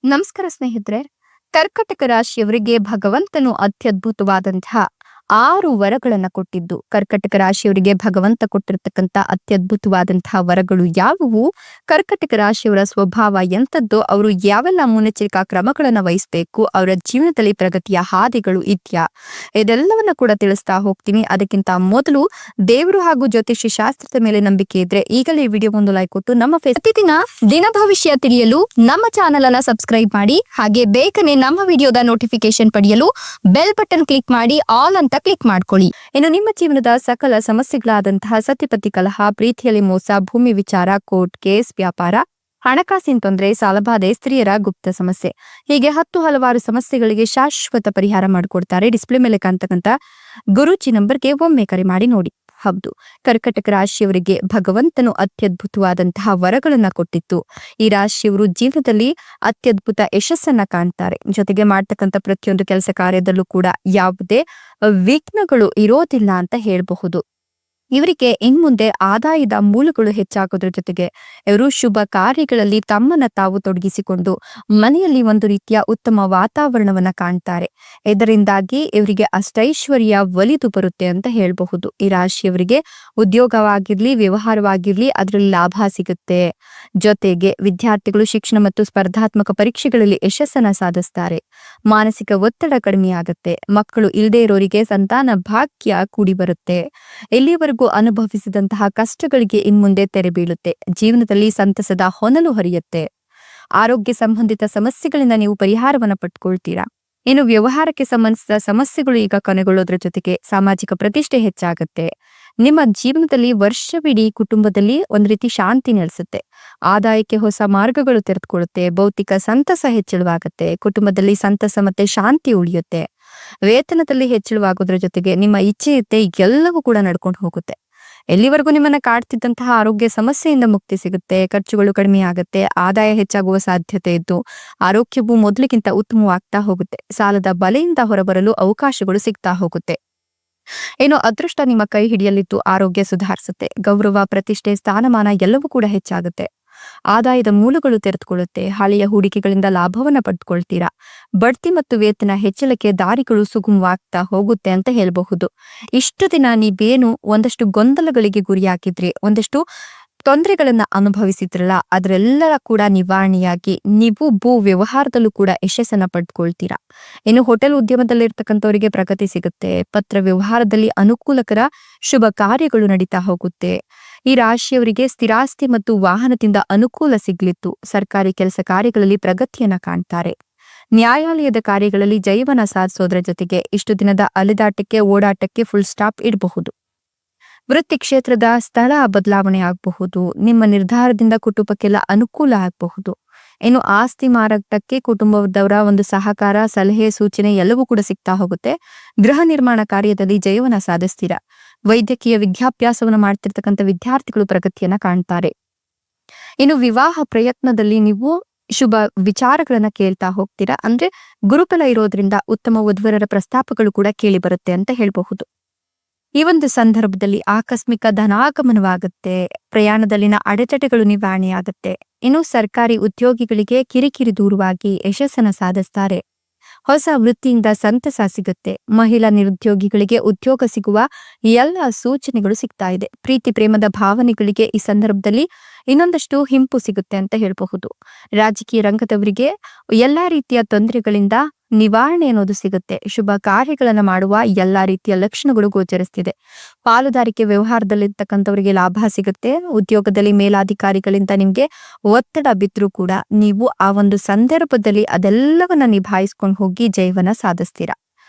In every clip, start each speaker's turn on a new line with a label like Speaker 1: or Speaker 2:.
Speaker 1: ನಮಸ್ಕಾರ ಸ್ನೇಹಿತರೆ. ಕರ್ಕಟಕ ರಾಶಿಯವರಿಗೆ ಭಗವಂತನು ಅತ್ಯದ್ಭುತವಾದಂತಹ 6 ವರಗಳನ್ನ ಕೊಟ್ಟಿದ್ದು. ಕರ್ಕಟಕ ರಾಶಿಯವರಿಗೆ ಭಗವಂತ ಕೊಟ್ಟಿರ್ತಕ್ಕಂಥ ಅತ್ಯದ್ಭುತವಾದಂತಹ ವರಗಳು ಯಾವುವು? ಕರ್ಕಟಕ ರಾಶಿಯವರ ಸ್ವಭಾವ ಎಂಥದ್ದು? ಅವರು ಯಾವೆಲ್ಲ ಮುನ್ನೆಚ್ಚರಿಕಾ ಕ್ರಮಗಳನ್ನ ವಹಿಸಬೇಕು? ಅವರ ಜೀವನದಲ್ಲಿ ಪ್ರಗತಿಯ ಹಾದಿಗಳು ಇದ್ಯಾ? ಇದೆಲ್ಲವನ್ನ ಕೂಡ ತಿಳಿಸ್ತಾ ಹೋಗ್ತೀನಿ. ಅದಕ್ಕಿಂತ ಮೊದಲು ದೇವರು ಹಾಗೂ ಜ್ಯೋತಿಷ್ಯ ಶಾಸ್ತ್ರದ ಮೇಲೆ ನಂಬಿಕೆ ಇದ್ರೆ ಈಗಲೇ ವಿಡಿಯೋ ಒಂದು ಲೈಕ್ ಕೊಟ್ಟು ನಮ್ಮ ಪ್ರತಿದಿನ ದಿನ ಭವಿಷ್ಯ ತಿಳಿಯಲು ನಮ್ಮ ಚಾನೆಲ್ ಅನ್ನ ಸಬ್ಸ್ಕ್ರೈಬ್ ಮಾಡಿ. ಹಾಗೆ ಬೇಗನೆ ನಮ್ಮ ವಿಡಿಯೋದ ನೋಟಿಫಿಕೇಶನ್ ಪಡೆಯಲು ಬೆಲ್ ಬಟನ್ ಕ್ಲಿಕ್ ಮಾಡಿ ಆಲ್ ಅಂತ ಕ್ಲಿಕ್ ಮಾಡ್ಕೊಳ್ಳಿ. ಇನ್ನು ನಿಮ್ಮ ಜೀವನದ ಸಕಲ ಸಮಸ್ಯೆಗಳಾದಂತಹ ಸತಿಪತಿ ಕಲಹ, ಪ್ರೀತಿಯಲ್ಲಿ ಮೋಸ, ಭೂಮಿ ವಿಚಾರ, ಕೋರ್ಟ್ ಕೇಸ್, ವ್ಯಾಪಾರ, ಹಣಕಾಸಿನ ತೊಂದರೆ, ಸಾಲಬಾಧೆ, ಸ್ತ್ರೀಯರ ಗುಪ್ತ ಸಮಸ್ಯೆ, ಹೀಗೆ ಹಲವಾರು ಸಮಸ್ಯೆಗಳಿಗೆ ಶಾಶ್ವತ ಪರಿಹಾರ ಮಾಡಿಕೊಡ್ತಾರೆ. ಡಿಸ್ಪ್ಲೇ ಮೇಲೆ ಕಾಣ್ತಕ್ಕಂಥ ಗುರೂಜಿ ನಂಬರ್ಗೆ ಒಮ್ಮೆ ಕರೆ ಮಾಡಿ ನೋಡಿ. ಹೌದು, ಕರ್ಕಟಕ ರಾಶಿಯವರಿಗೆ ಭಗವಂತನು ಅತ್ಯದ್ಭುತವಾದಂತಹ ವರಗಳನ್ನ ಕೊಟ್ಟಿತ್ತು. ಈ ರಾಶಿಯವರು ಜೀವನದಲ್ಲಿ ಅತ್ಯದ್ಭುತ ಯಶಸ್ಸನ್ನ ಕಾಣ್ತಾರೆ. ಜೊತೆಗೆ ಮಾಡ್ತಕ್ಕಂಥ ಪ್ರತಿಯೊಂದು ಕೆಲಸ ಕಾರ್ಯದಲ್ಲೂ ಕೂಡ ಯಾವುದೇ ವಿಘ್ನಗಳು ಇರೋದಿಲ್ಲ ಅಂತ ಹೇಳಬಹುದು. ಇವರಿಗೆ ಇನ್ಮುಂದೆ ಆದಾಯದ ಮೂಲಗಳು ಹೆಚ್ಚಾಗೋದ್ರ ಜೊತೆಗೆ ಇವರು ಶುಭ ಕಾರ್ಯಗಳಲ್ಲಿ ತಮ್ಮನ್ನ ತಾವು ತೊಡಗಿಸಿಕೊಂಡು ಮನೆಯಲ್ಲಿ ಒಂದು ರೀತಿಯ ಉತ್ತಮ ವಾತಾವರಣವನ್ನ ಕಾಣ್ತಾರೆ. ಇದರಿಂದಾಗಿ ಇವರಿಗೆ ಅಷ್ಟೈಶ್ವರ್ಯ ಒಲಿದು ಬರುತ್ತೆ ಅಂತ ಹೇಳಬಹುದು. ಈ ರಾಶಿಯವರಿಗೆ ಉದ್ಯೋಗವಾಗಿರ್ಲಿ, ವ್ಯವಹಾರವಾಗಿರ್ಲಿ ಅದರಲ್ಲಿ ಲಾಭ ಸಿಗುತ್ತೆ. ಜೊತೆಗೆ ವಿದ್ಯಾರ್ಥಿಗಳು ಶಿಕ್ಷಣ ಮತ್ತು ಸ್ಪರ್ಧಾತ್ಮಕ ಪರೀಕ್ಷೆಗಳಲ್ಲಿ ಯಶಸ್ಸನ್ನ ಸಾಧಿಸ್ತಾರೆ. ಮಾನಸಿಕ ಒತ್ತಡ ಕಡಿಮೆ ಆಗುತ್ತೆ. ಮಕ್ಕಳು ಇಲ್ಲದೆ ಇರೋರಿಗೆ ಸಂತಾನ ಭಾಗ್ಯ ಕೂಡಿ ಬರುತ್ತೆ. ಇಲ್ಲಿವರೆಗೂ ಅನುಭವಿಸಿದಂತಹ ಕಷ್ಟಗಳಿಗೆ ಇನ್ಮುಂದೆ ತೆರೆ ಬೀಳುತ್ತೆ. ಜೀವನದಲ್ಲಿ ಸಂತಸದ ಹೊನಲು ಹರಿಯುತ್ತೆ. ಆರೋಗ್ಯ ಸಂಬಂಧಿತ ಸಮಸ್ಯೆಗಳಿಂದ ನೀವು ಪರಿಹಾರವನ್ನ ಪಡ್ಕೊಳ್ತೀರಾ. ಇನ್ನು ವ್ಯವಹಾರಕ್ಕೆ ಸಂಬಂಧಿಸಿದ ಸಮಸ್ಯೆಗಳು ಈಗ ಕೊನೆಗೊಳ್ಳೋದ್ರ ಜೊತೆಗೆ ಸಾಮಾಜಿಕ ಪ್ರತಿಷ್ಠೆ ಹೆಚ್ಚಾಗುತ್ತೆ. ನಿಮ್ಮ ಜೀವನದಲ್ಲಿ ವರ್ಷವಿಡೀ ಕುಟುಂಬದಲ್ಲಿ ಒಂದು ರೀತಿ ಶಾಂತಿ ನೆಲೆಸುತ್ತೆ. ಆದಾಯಕ್ಕೆ ಹೊಸ ಮಾರ್ಗಗಳು ತೆರೆದುಕೊಳ್ಳುತ್ತೆ. ಭೌತಿಕ ಸಂತಸ ಹೆಚ್ಚಳವಾಗುತ್ತೆ. ಕುಟುಂಬದಲ್ಲಿ ಸಂತಸ ಮತ್ತೆ ಶಾಂತಿ ಉಳಿಯುತ್ತೆ. ವೇತನದಲ್ಲಿ ಹೆಚ್ಚಳವಾಗೋದ್ರ ಜೊತೆಗೆ ನಿಮ್ಮ ಇಚ್ಛೆಯತೆ ಎಲ್ಲವೂ ಕೂಡ ನಡ್ಕೊಂಡು ಹೋಗುತ್ತೆ. ಎಲ್ಲಿವರೆಗೂ ನಿಮ್ಮನ್ನ ಕಾಡ್ತಿದ್ದಂತಹ ಆರೋಗ್ಯ ಸಮಸ್ಯೆಯಿಂದ ಮುಕ್ತಿ ಸಿಗುತ್ತೆ. ಖರ್ಚುಗಳು ಕಡಿಮೆ ಆಗುತ್ತೆ. ಆದಾಯ ಹೆಚ್ಚಾಗುವ ಸಾಧ್ಯತೆ ಇದ್ದು ಆರೋಗ್ಯವು ಮೊದಲಿಗಿಂತ ಉತ್ತಮವಾಗ್ತಾ ಹೋಗುತ್ತೆ. ಸಾಲದ ಬಲೆಯಿಂದ ಹೊರಬರಲು ಅವಕಾಶಗಳು ಸಿಗ್ತಾ ಹೋಗುತ್ತೆ. ಏನೋ ಅದೃಷ್ಟ ನಿಮ್ಮ ಕೈ ಹಿಡಿಯಲಿದ್ದು ಆರೋಗ್ಯ ಸುಧಾರಿಸುತ್ತೆ. ಗೌರವ, ಪ್ರತಿಷ್ಠೆ, ಸ್ಥಾನಮಾನ ಎಲ್ಲವೂ ಕೂಡ ಹೆಚ್ಚಾಗುತ್ತೆ. ಆದಾಯದ ಮೂಲಗಳು ತೆರೆದುಕೊಳ್ಳುತ್ತೆ. ಹಳೆಯ ಹೂಡಿಕೆಗಳಿಂದ ಲಾಭವನ್ನ ಪಡೆದುಕೊಳ್ತೀರಾ. ಬಡ್ತಿ ಮತ್ತು ವೇತನ ಹೆಚ್ಚಳಕ್ಕೆ ದಾರಿಗಳು ಸುಗಮವಾಗ್ತಾ ಹೋಗುತ್ತೆ ಅಂತ ಹೇಳಬಹುದು. ಇಷ್ಟು ದಿನ ನೀವೇನು ಒಂದಷ್ಟು ಗೊಂದಲಗಳಿಗೆ ಗುರಿಯಾಗಿದ್ರಿ, ಒಂದಷ್ಟು ತೊಂದರೆಗಳನ್ನ ಅನುಭವಿಸಿದ್ರಲ್ಲ, ಅದರೆಲ್ಲರ ಕೂಡ ನಿವಾರಣೆಯಾಗಿ ನೀವು ಭೂ ವ್ಯವಹಾರದಲ್ಲೂ ಕೂಡ ಯಶಸ್ಸನ್ನ ಪಡೆದುಕೊಳ್ತೀರಾ. ಇನ್ನು ಹೋಟೆಲ್ ಉದ್ಯಮದಲ್ಲಿ ಇರ್ತಕ್ಕಂಥವರಿಗೆ ಪ್ರಗತಿ ಸಿಗುತ್ತೆ. ಪತ್ರ ವ್ಯವಹಾರದಲ್ಲಿ ಅನುಕೂಲಕರ ಶುಭ ಕಾರ್ಯಗಳು ನಡೀತಾ ಹೋಗುತ್ತೆ. ಈ ರಾಶಿಯವರಿಗೆ ಸ್ಥಿರಾಸ್ತಿ ಮತ್ತು ವಾಹನದಿಂದ ಅನುಕೂಲ ಸಿಗ್ಲಿತ್ತು. ಸರ್ಕಾರಿ ಕೆಲಸ ಕಾರ್ಯಗಳಲ್ಲಿ ಪ್ರಗತಿಯನ್ನ ಕಾಣ್ತಾರೆ. ನ್ಯಾಯಾಲಯದ ಕಾರ್ಯಗಳಲ್ಲಿ ಜಯವನ್ನ ಸಾಧಿಸೋದ್ರ ಜೊತೆಗೆ ಇಷ್ಟು ದಿನದ ಅಲೆದಾಟಕ್ಕೆ, ಓಡಾಟಕ್ಕೆ ಫುಲ್ ಸ್ಟಾಪ್ ಇಡಬಹುದು. ವೃತ್ತಿ ಕ್ಷೇತ್ರದ ಸ್ಥಳ ಬದಲಾವಣೆ ಆಗಬಹುದು. ನಿಮ್ಮ ನಿರ್ಧಾರದಿಂದ ಕುಟುಂಬಕ್ಕೆಲ್ಲ ಅನುಕೂಲ ಆಗಬಹುದು. ಇನ್ನು ಆಸ್ತಿ ಮಾರಾಟಕ್ಕೆ ಕುಟುಂಬದವರ ಒಂದು ಸಹಕಾರ, ಸಲಹೆ, ಸೂಚನೆ ಎಲ್ಲವೂ ಕೂಡ ಸಿಗ್ತಾ ಹೋಗುತ್ತೆ. ಗೃಹ ನಿರ್ಮಾಣ ಕಾರ್ಯದಲ್ಲಿ ಜಯವನ್ನ ಸಾಧಿಸ್ತೀರಾ. ವೈದ್ಯಕೀಯ ವಿದ್ಯಾಭ್ಯಾಸವನ್ನ ಮಾಡ್ತಿರ್ತಕ್ಕಂಥ ವಿದ್ಯಾರ್ಥಿಗಳು ಪ್ರಗತಿಯನ್ನ ಕಾಣ್ತಾರೆ. ಇನ್ನು ವಿವಾಹ ಪ್ರಯತ್ನದಲ್ಲಿ ನೀವು ಶುಭ ವಿಚಾರಗಳನ್ನ ಕೇಳ್ತಾ ಹೋಗ್ತೀರಾ. ಅಂದ್ರೆ ಗುರುಫಲ ಇರೋದ್ರಿಂದ ಉತ್ತಮ ವಧುವರರ ಪ್ರಸ್ತಾಪಗಳು ಕೂಡ ಕೇಳಿ ಬರುತ್ತೆ ಅಂತ ಹೇಳಬಹುದು. ಈ ಒಂದು ಸಂದರ್ಭದಲ್ಲಿ ಆಕಸ್ಮಿಕ ಧನಾಗಮನವಾಗುತ್ತೆ. ಪ್ರಯಾಣದಲ್ಲಿನ ಅಡೆತಡೆಗಳು ನಿವಾರಣೆಯಾಗುತ್ತೆ. ಇನ್ನು ಸರ್ಕಾರಿ ಉದ್ಯೋಗಿಗಳಿಗೆ ಕಿರಿಕಿರಿ ದೂರವಾಗಿ ಯಶಸ್ಸನ್ನ ಸಾಧಿಸ್ತಾರೆ. ಹೊಸ ವೃತ್ತಿಯಿಂದ ಸಂತಸ ಸಿಗುತ್ತೆ. ಮಹಿಳಾ ನಿರುದ್ಯೋಗಿಗಳಿಗೆ ಉದ್ಯೋಗ ಸಿಗುವ ಎಲ್ಲ ಸೂಚನೆಗಳು ಸಿಗ್ತಾ ಇದೆ. ಪ್ರೀತಿ ಪ್ರೇಮದ ಭಾವನೆಗಳಿಗೆ ಈ ಸಂದರ್ಭದಲ್ಲಿ ಇನ್ನೊಂದಷ್ಟು ಹಿಂಪು ಸಿಗುತ್ತೆ ಅಂತ ಹೇಳಬಹುದು. ರಾಜಕೀಯ ರಂಗದವರಿಗೆ ಎಲ್ಲಾ ರೀತಿಯ ತೊಂದರೆಗಳಿಂದ ನಿವಾರಣೆ ಅನ್ನೋದು ಸಿಗುತ್ತೆ. ಶುಭ ಕಾರ್ಯಗಳನ್ನ ಮಾಡುವ ಎಲ್ಲಾ ರೀತಿಯ ಲಕ್ಷಣಗಳು ಗೋಚರಿಸ್ತಿದೆ. ಪಾಲುದಾರಿಕೆ ವ್ಯವಹಾರದಲ್ಲಿರ್ತಕ್ಕಂಥವರಿಗೆ ಲಾಭ ಸಿಗುತ್ತೆ. ಉದ್ಯೋಗದಲ್ಲಿ ಮೇಲಾಧಿಕಾರಿಗಳಿಂದ ನಿಮ್ಗೆ ಒತ್ತಡ ಬಿದ್ರೂ ಕೂಡ ನೀವು ಆ ಒಂದು ಸಂದರ್ಭದಲ್ಲಿ ಅದೆಲ್ಲವನ್ನ ನಿಭಾಯಿಸ್ಕೊಂಡು ಹೋಗಿ ಜಯವನ್ನ ಸಾಧಿಸ್ತೀರಾ.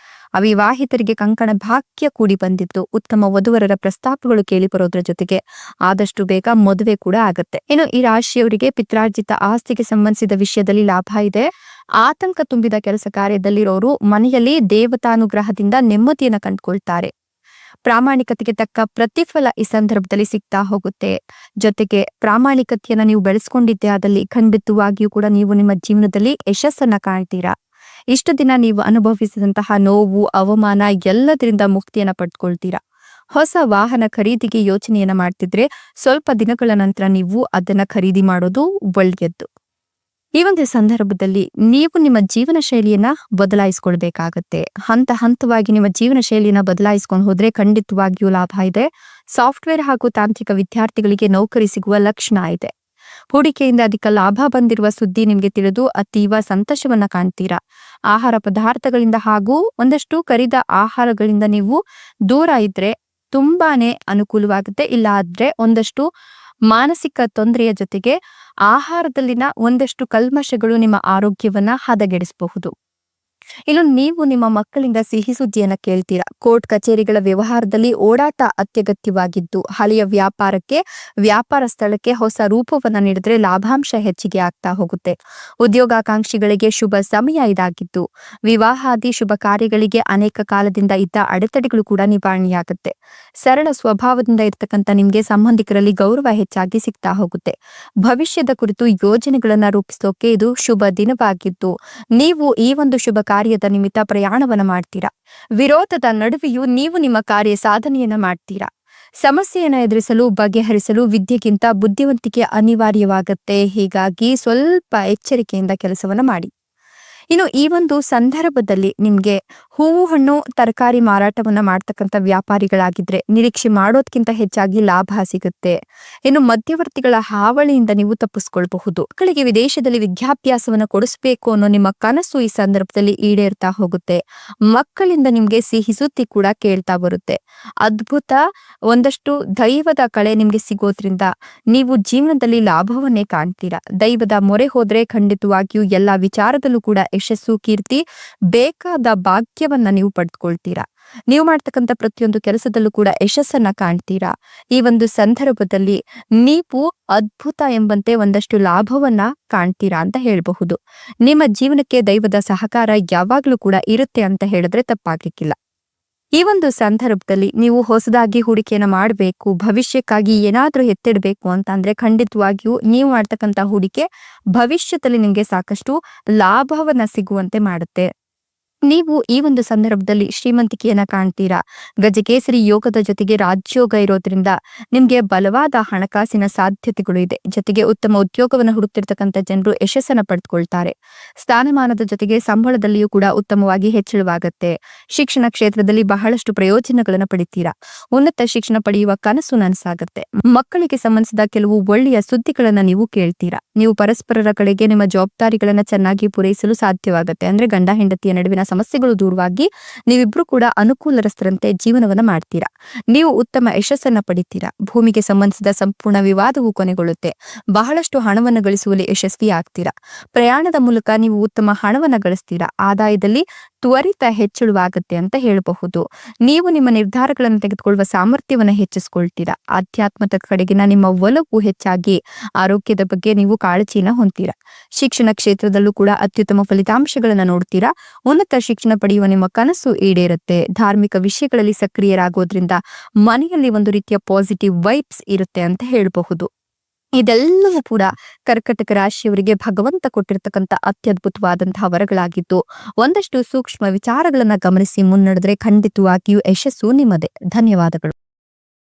Speaker 1: ಅವಿವಾಹಿತರಿಗೆ ಕಂಕಣ ಭಾಗ್ಯ ಕೂಡಿ ಬಂದಿದ್ದು ಉತ್ತಮ ವಧುವರರ ಪ್ರಸ್ತಾಪಗಳು ಕೇಳಿ ಬರೋದ್ರ ಜೊತೆಗೆ ಆದಷ್ಟು ಬೇಗ ಮದುವೆ ಕೂಡ ಆಗುತ್ತೆ. ಇನ್ನು ಈ ರಾಶಿಯವರಿಗೆ ಪಿತ್ರಾರ್ಜಿತ ಆಸ್ತಿಗೆ ಸಂಬಂಧಿಸಿದ ವಿಷಯದಲ್ಲಿ ಲಾಭ ಇದೆ. ಆತಂಕ ತುಂಬಿದ ಕೆಲಸ ಕಾರ್ಯದಲ್ಲಿರೋರು ಮನೆಯಲ್ಲಿ ದೇವತಾನುಗ್ರಹದಿಂದ ನೆಮ್ಮದಿಯನ್ನ ಕಂಡುಕೊಳ್ತಾರೆ. ಪ್ರಾಮಾಣಿಕತೆಗೆ ತಕ್ಕ ಪ್ರತಿಫಲ ಈ ಸಂದರ್ಭದಲ್ಲಿ ಸಿಗ್ತಾ ಹೋಗುತ್ತೆ. ಜೊತೆಗೆ ಪ್ರಾಮಾಣಿಕತೆಯನ್ನ ನೀವು ಬೆಳೆಸ್ಕೊಂಡಿದ್ದೆ ಆದಲ್ಲಿ ಖಂಡಿತವಾಗಿಯೂ ಕೂಡ ನೀವು ನಿಮ್ಮ ಜೀವನದಲ್ಲಿ ಯಶಸ್ಸನ್ನ ಕಾಣ್ತೀರಾ. ಇಷ್ಟು ದಿನ ನೀವು ಅನುಭವಿಸಿದಂತಹ ನೋವು, ಅವಮಾನ ಎಲ್ಲದರಿಂದ ಮುಕ್ತಿಯನ್ನ ಪಡ್ಕೊಳ್ತೀರಾ. ಹೊಸ ವಾಹನ ಖರೀದಿಗೆ ಯೋಚನೆಯನ್ನ ಮಾಡ್ತಿದ್ರೆ ಸ್ವಲ್ಪ ದಿನಗಳ ನಂತರ ನೀವು ಅದನ್ನ ಖರೀದಿ ಮಾಡೋದು ಒಳ್ಳೆಯದ್ದು. ಈ ಒಂದು ಸಂದರ್ಭದಲ್ಲಿ ನೀವು ನಿಮ್ಮ ಜೀವನ ಶೈಲಿಯನ್ನ ಬದಲಾಯಿಸ್ಕೊಳ್ಬೇಕಾಗತ್ತೆ. ಹಂತ ಹಂತವಾಗಿ ನಿಮ್ಮ ಜೀವನ ಶೈಲಿಯನ್ನ ಬದಲಾಯಿಸ್ಕೊಂಡು ಹೋದ್ರೆ ಖಂಡಿತವಾಗಿಯೂ ಲಾಭ ಇದೆ. ಸಾಫ್ಟ್ವೇರ್ ಹಾಗೂ ತಾಂತ್ರಿಕ ವಿದ್ಯಾರ್ಥಿಗಳಿಗೆ ನೌಕರಿ ಸಿಗುವ ಲಕ್ಷಣ ಇದೆ. ಹೂಡಿಕೆಯಿಂದ ಅಧಿಕ ಲಾಭ ಬಂದಿರುವ ಸುದ್ದಿ ನಿಮ್ಗೆ ತಿಳಿದು ಅತೀವ ಸಂತೋಷವನ್ನ ಕಾಣ್ತೀರಾ. ಆಹಾರ ಪದಾರ್ಥಗಳಿಂದ ಹಾಗೂ ಒಂದಷ್ಟು ಕರಿದ ಆಹಾರಗಳಿಂದ ನೀವು ದೂರ ಇದ್ರೆ ತುಂಬಾನೇ ಅನುಕೂಲವಾಗುತ್ತೆ. ಇಲ್ಲ ಆದ್ರೆ ಒಂದಷ್ಟು ಮಾನಸಿಕ ತೊಂದರೆಯ ಜೊತೆಗೆ ಆಹಾರದಲ್ಲಿನ ಒಂದಷ್ಟು ಕಲ್ಮಶಗಳು ನಿಮ್ಮ ಆರೋಗ್ಯವನ್ನ ಹದಗೆಡಿಸಬಹುದು. ಇನ್ನು ನೀವು ನಿಮ್ಮ ಮಕ್ಕಳಿಂದ ಸಿಹಿ ಸುದ್ದಿಯನ್ನ ಕೇಳ್ತೀರಾ. ಕೋರ್ಟ್ ಕಚೇರಿಗಳ ವ್ಯವಹಾರದಲ್ಲಿ ಓಡಾಟ ಅತ್ಯಗತ್ಯವಾಗಿದ್ದು ಹಳೆಯ ವ್ಯಾಪಾರ ಸ್ಥಳಕ್ಕೆ ಹೊಸ ರೂಪವನ್ನ ನೀಡಿದ್ರೆ ಲಾಭಾಂಶ ಹೆಚ್ಚಿಗೆ ಆಗ್ತಾ ಹೋಗುತ್ತೆ. ಉದ್ಯೋಗಾಕಾಂಕ್ಷಿಗಳಿಗೆ ಶುಭ ಸಮಯ ಇದಾಗಿದ್ದು ವಿವಾಹಾದಿ ಶುಭ ಕಾರ್ಯಗಳಿಗೆ ಅನೇಕ ಕಾಲದಿಂದ ಇದ್ದ ಅಡೆತಡೆಗಳು ಕೂಡ ನಿವಾರಣೆಯಾಗುತ್ತೆ. ಸರಳ ಸ್ವಭಾವದಿಂದ ಇರ್ತಕ್ಕಂಥ ನಿಮ್ಗೆ ಸಂಬಂಧಿಕರಲ್ಲಿ ಗೌರವ ಹೆಚ್ಚಾಗಿ ಸಿಗ್ತಾ ಹೋಗುತ್ತೆ. ಭವಿಷ್ಯದ ಕುರಿತು ಯೋಜನೆಗಳನ್ನ ರೂಪಿಸೋಕೆ ಇದು ಶುಭ ದಿನವಾಗಿದ್ದು ನೀವು ಈ ಒಂದು ಶುಭ ಕಾರ್ಯದ ನಿಮಿತ್ತ ಪ್ರಯಾಣವನ್ನ ಮಾಡ್ತೀರಾ. ವಿರೋಧದ ನಡುವೆಯೂ ನೀವು ನಿಮ್ಮ ಕಾರ್ಯ ಸಾಧನೆಯನ್ನ ಮಾಡ್ತೀರಾ. ಸಮಸ್ಯೆಯನ್ನ ಎದುರಿಸಲು ಬಗೆಹರಿಸಲು ವಿದ್ಯೆಗಿಂತ ಬುದ್ಧಿವಂತಿಕೆ ಅನಿವಾರ್ಯವಾಗುತ್ತೆ. ಹೀಗಾಗಿ ಸ್ವಲ್ಪ ಎಚ್ಚರಿಕೆಯಿಂದ ಕೆಲಸವನ್ನ ಮಾಡಿ. ಇನ್ನು ಈ ಒಂದು ಸಂದರ್ಭದಲ್ಲಿ ನಿಮ್ಗೆ ಹೂವು ಹಣ್ಣು ತರಕಾರಿ ಮಾರಾಟವನ್ನ ಮಾಡ್ತಕ್ಕಂಥ ವ್ಯಾಪಾರಿಗಳಾಗಿದ್ರೆ ನಿರೀಕ್ಷೆ ಮಾಡೋದ್ಕಿಂತ ಹೆಚ್ಚಾಗಿ ಲಾಭ ಸಿಗುತ್ತೆ. ಇನ್ನು ಮಧ್ಯವರ್ತಿಗಳ ಹಾವಳಿಯಿಂದ ನೀವು ತಪ್ಪಿಸ್ಕೊಳ್ಬಹುದು. ಮಕ್ಕಳಿಗೆ ವಿದೇಶದಲ್ಲಿ ವಿದ್ಯಾಭ್ಯಾಸವನ್ನ ಕೊಡಿಸ್ಬೇಕು ಅನ್ನೋ ನಿಮ್ಮ ಕನಸು ಈ ಸಂದರ್ಭದಲ್ಲಿ ಈಡೇರ್ತಾ ಹೋಗುತ್ತೆ. ಮಕ್ಕಳಿಂದ ನಿಮ್ಗೆ ಸಿಹಿ ಸುದ್ದಿ ಕೂಡ ಕೇಳ್ತಾ ಬರುತ್ತೆ. ಅದ್ಭುತ ಒಂದಷ್ಟು ದೈವದ ಕಳೆ ನಿಮ್ಗೆ ಸಿಗೋದ್ರಿಂದ ನೀವು ಜೀವನದಲ್ಲಿ ಲಾಭವನ್ನೇ ಕಾಣ್ತೀರಾ. ದೈವದ ಮೊರೆ ಹೋದ್ರೆ ಖಂಡಿತವಾಗಿಯೂ ಎಲ್ಲಾ ವಿಚಾರದಲ್ಲೂ ಕೂಡ ಯಶಸ್ಸು ಕೀರ್ತಿ ಬೇಕಾದ ಭಾಗ್ಯವನ್ನ ನೀವು ಪಡೆದುಕೊಳ್ತೀರಾ. ನೀವು ಮಾಡ್ತಕ್ಕಂಥ ಪ್ರತಿಯೊಂದು ಕೆಲಸದಲ್ಲೂ ಕೂಡ ಯಶಸ್ಸನ್ನ ಕಾಣ್ತೀರಾ. ಈ ಒಂದು ಸಂದರ್ಭದಲ್ಲಿ ನೀವು ಅದ್ಭುತ ಎಂಬಂತೆ ಒಂದಷ್ಟು ಲಾಭವನ್ನ ಕಾಣ್ತೀರಾ ಅಂತ ಹೇಳಬಹುದು. ನಿಮ್ಮ ಜೀವನಕ್ಕೆ ದೈವದ ಸಹಕಾರ ಯಾವಾಗ್ಲೂ ಕೂಡ ಇರುತ್ತೆ ಅಂತ ಹೇಳಿದ್ರೆ ತಪ್ಪಾಗ್ಲಿಕ್ಕಿಲ್ಲ. ಈ ಒಂದು ಸಂದರ್ಭದಲ್ಲಿ ನೀವು ಹೊಸದಾಗಿ ಹೂಡಿಕೆಯನ್ನ ಮಾಡಬೇಕು, ಭವಿಷ್ಯಕ್ಕಾಗಿ ಏನಾದ್ರೂ ಎತ್ತಿಡ್ಬೇಕು ಅಂತ ಅಂದ್ರೆ ಖಂಡಿತವಾಗಿಯೂ ನೀವು ಮಾಡ್ತಕ್ಕಂಥ ಹೂಡಿಕೆ ಭವಿಷ್ಯದಲ್ಲಿ ನಿಮ್ಗೆ ಸಾಕಷ್ಟು ಲಾಭವನ್ನ ಸಿಗುವಂತೆ ಮಾಡುತ್ತೆ. ನೀವು ಈ ಒಂದು ಸಂದರ್ಭದಲ್ಲಿ ಶ್ರೀಮಂತಿಕೆಯನ್ನ ಕಾಣ್ತೀರಾ. ಗಜಕೇಸರಿ ಯೋಗದ ಜೊತೆಗೆ ರಾಜ್ಯೋಗ ಇರೋದ್ರಿಂದ ನಿಮ್ಗೆ ಬಲವಾದ ಹಣಕಾಸಿನ ಸಾಧ್ಯತೆಗಳು ಇದೆ. ಜೊತೆಗೆ ಉತ್ತಮ ಉದ್ಯೋಗವನ್ನು ಹುಡುಕ್ತಿರ್ತಕ್ಕಂಥ ಜನರು ಯಶಸ್ಸನ್ನ ಪಡೆದುಕೊಳ್ತಾರೆ. ಸ್ಥಾನಮಾನದ ಜೊತೆಗೆ ಸಂಬಳದಲ್ಲಿಯೂ ಕೂಡ ಉತ್ತಮವಾಗಿ ಹೆಚ್ಚಳವಾಗುತ್ತೆ. ಶಿಕ್ಷಣ ಕ್ಷೇತ್ರದಲ್ಲಿ ಬಹಳಷ್ಟು ಪ್ರಯೋಜನಗಳನ್ನ ಪಡಿತೀರಾ. ಉನ್ನತ ಶಿಕ್ಷಣ ಪಡೆಯುವ ಕನಸು ನನಸಾಗುತ್ತೆ. ಮಕ್ಕಳಿಗೆ ಸಂಬಂಧಿಸಿದ ಕೆಲವು ಒಳ್ಳೆಯ ಸುದ್ದಿಗಳನ್ನ ನೀವು ಕೇಳ್ತೀರಾ. ನೀವು ಪರಸ್ಪರರ ಕಡೆಗೆ ನಿಮ್ಮ ಜವಾಬ್ದಾರಿಗಳನ್ನ ಚೆನ್ನಾಗಿ ಪೂರೈಸಲು ಸಾಧ್ಯವಾಗುತ್ತೆ. ಅಂದ್ರೆ ಗಂಡ ಹೆಂಡತಿಯ ನಡುವಿನ ಸಮಸ್ಯೆಗಳು ದೂರವಾಗಿ ನೀವಿಬ್ರು ಕೂಡ ಅನುಕೂಲರಸ್ಥರಂತೆ ಜೀವನವನ್ನ ಮಾಡ್ತೀರಾ. ನೀವು ಉತ್ತಮ ಯಶಸ್ಸನ್ನ ಪಡಿತೀರಾ. ಭೂಮಿಗೆ ಸಂಬಂಧಿಸಿದ ಸಂಪೂರ್ಣ ವಿವಾದವು ಕೊನೆಗೊಳ್ಳುತ್ತೆ. ಬಹಳಷ್ಟು ಹಣವನ್ನು ಗಳಿಸುವಲ್ಲಿ ಯಶಸ್ವಿ ಆಗ್ತೀರಾ. ಪ್ರಯಾಣದ ಮೂಲಕ ನೀವು ಉತ್ತಮ ಹಣವನ್ನ ಗಳಿಸ್ತೀರಾ. ಆದಾಯದಲ್ಲಿ ತ್ವರಿತ ಹೆಚ್ಚಳವಾಗುತ್ತೆ ಅಂತ ಹೇಳಬಹುದು. ನೀವು ನಿಮ್ಮ ನಿರ್ಧಾರಗಳನ್ನು ತೆಗೆದುಕೊಳ್ಳುವ ಸಾಮರ್ಥ್ಯವನ್ನ ಹೆಚ್ಚಿಸ್ಕೊಳ್ತೀರಾ. ಆಧ್ಯಾತ್ಮದ ಕಡೆಗಿನ ನಿಮ್ಮ ಒಲವು ಹೆಚ್ಚಾಗಿ ಆರೋಗ್ಯದ ಬಗ್ಗೆ ನೀವು ಕಾಳಜಿನ ಹೊಂದ್ತೀರಾ. ಶಿಕ್ಷಣ ಕ್ಷೇತ್ರದಲ್ಲೂ ಕೂಡ ಅತ್ಯುತ್ತಮ ಫಲಿತಾಂಶಗಳನ್ನ ನೋಡ್ತೀರಾ. ಉನ್ನತ ಶಿಕ್ಷಣ ಪಡೆಯುವ ನಿಮ್ಮ ಕನಸು ಈಡೇರುತ್ತೆ. ಧಾರ್ಮಿಕ ವಿಷಯಗಳಲ್ಲಿ ಸಕ್ರಿಯರಾಗೋದ್ರಿಂದ ಮನೆಯಲ್ಲಿ ಒಂದು ರೀತಿಯ ಪಾಸಿಟಿವ್ ವೈಬ್ಸ್ ಇರುತ್ತೆ ಅಂತ ಹೇಳಬಹುದು. ಇದೆಲ್ಲವೂ ಕೂಡ ಕರ್ಕಟಕ ರಾಶಿಯವರಿಗೆ ಭಗವಂತ ಕೊಟ್ಟಿರ್ತಕ್ಕಂಥ ಅತ್ಯದ್ಭುತವಾದಂತಹ ವರಗಳಾಗಿದ್ದು ಒಂದಷ್ಟು ಸೂಕ್ಷ್ಮ ವಿಚಾರಗಳನ್ನ ಗಮನಿಸಿ ಮುನ್ನಡೆದ್ರೆ ಖಂಡಿತವಾಗಿಯೂ ಯಶಸ್ಸು ನಿಮ್ಮದೇ. ಧನ್ಯವಾದಗಳು.